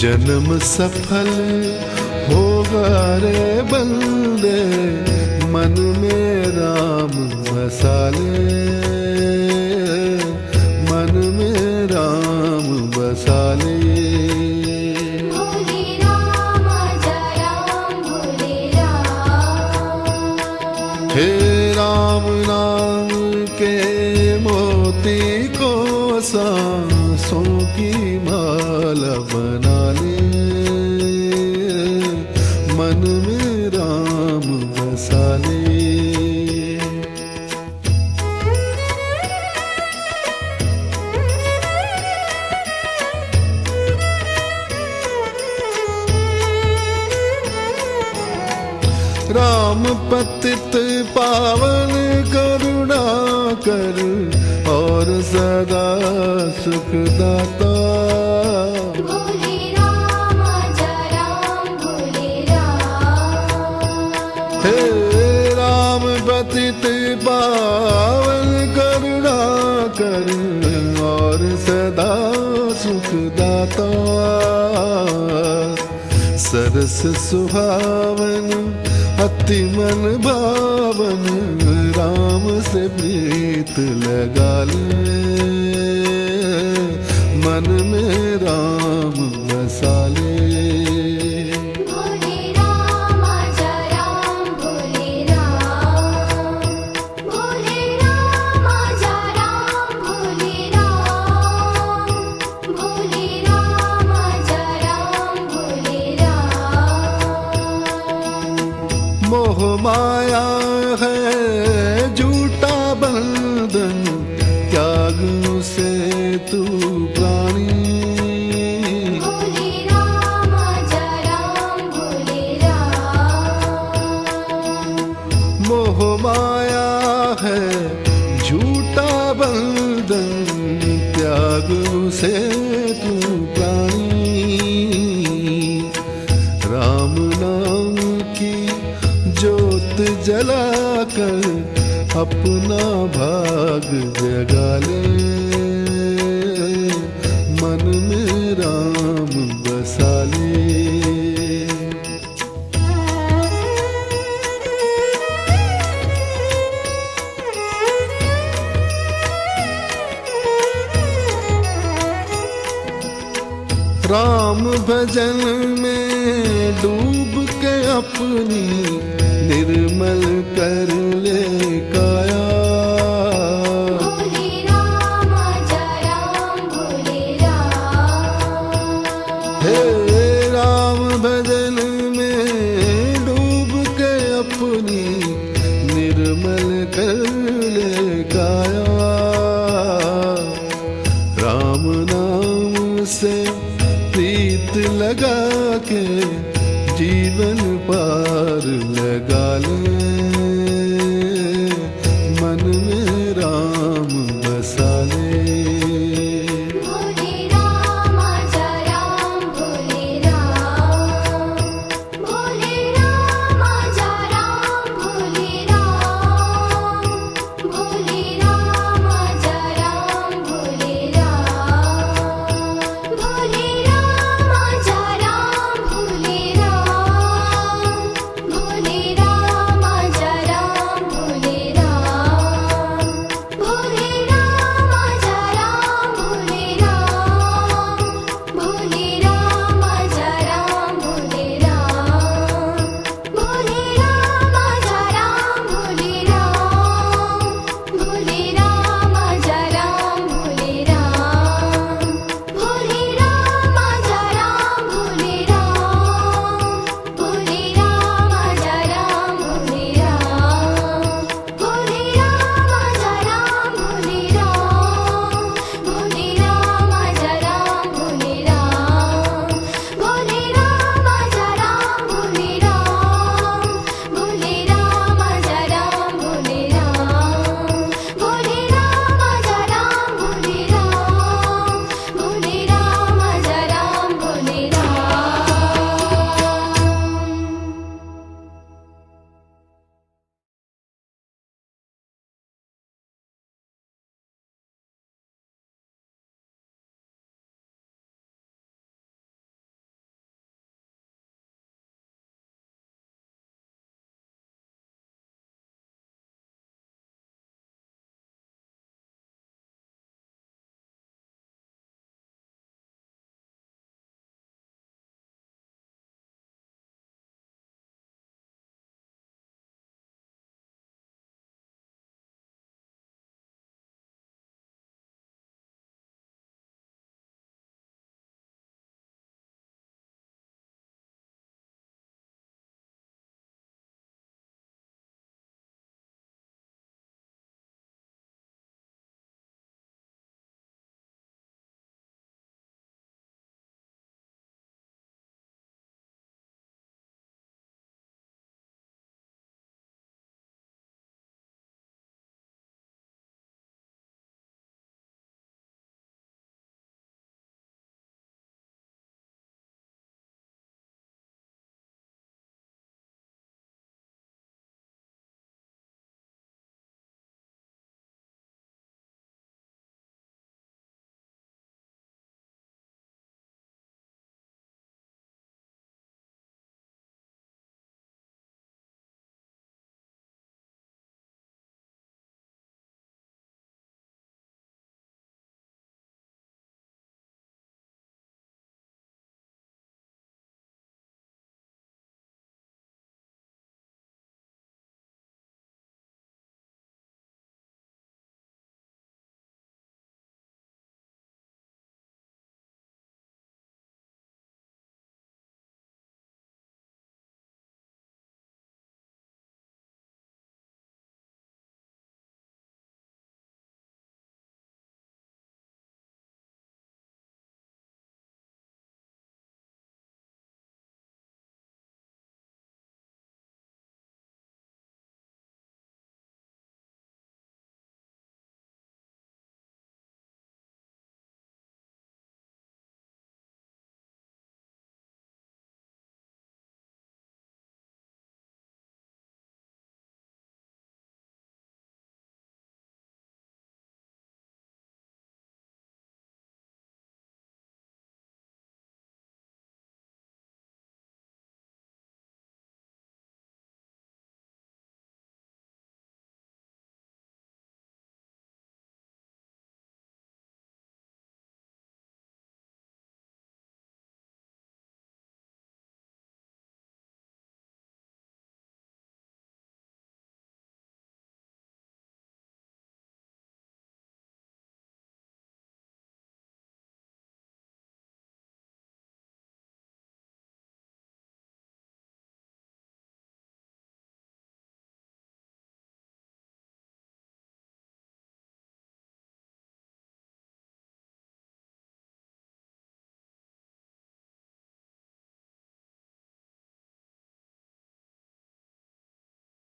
जन्म सफल होगा रे बंदे, मन में राम बसा ले, मन में राम बसा ले। भोले राम जय राम भोले राम। हे राम नाम के मोती को सांसों की माला बना ले, मन में राम बसा ले। राम पतित पावन करुणा कर और सदा सुखदाता। भोले राम जय राम भोले राम। हे राम पतित पावन करुणा कर और सदा सुखदाता। सरस सुहावन अति मन भावन, राम से प्रीत लगा ले, मन में राम बसा ले। भोले राम जय राम भोले राम। भोले राम जय राम भोले राम। भोले राम जय राम भोले राम। मोह माया है झूठा बंधन, त्याग से तू प्राणी। भोले राम जय राम भोले राम। मोह माया है झूठा बंधन, त्याग से तू प्राणी। राम नाम की ज्योत जलाकर अपना भाग जगा ले, मन में राम बसा ले। राम भजन में डूब के अपनी निर्मल कर ले काया। भोले राम जय राम भोले राम। हे राम भजन में डूब के अपनी निर्मल कर ले काया। राम नाम से प्रीत लगा के जीवन पार लगा ले,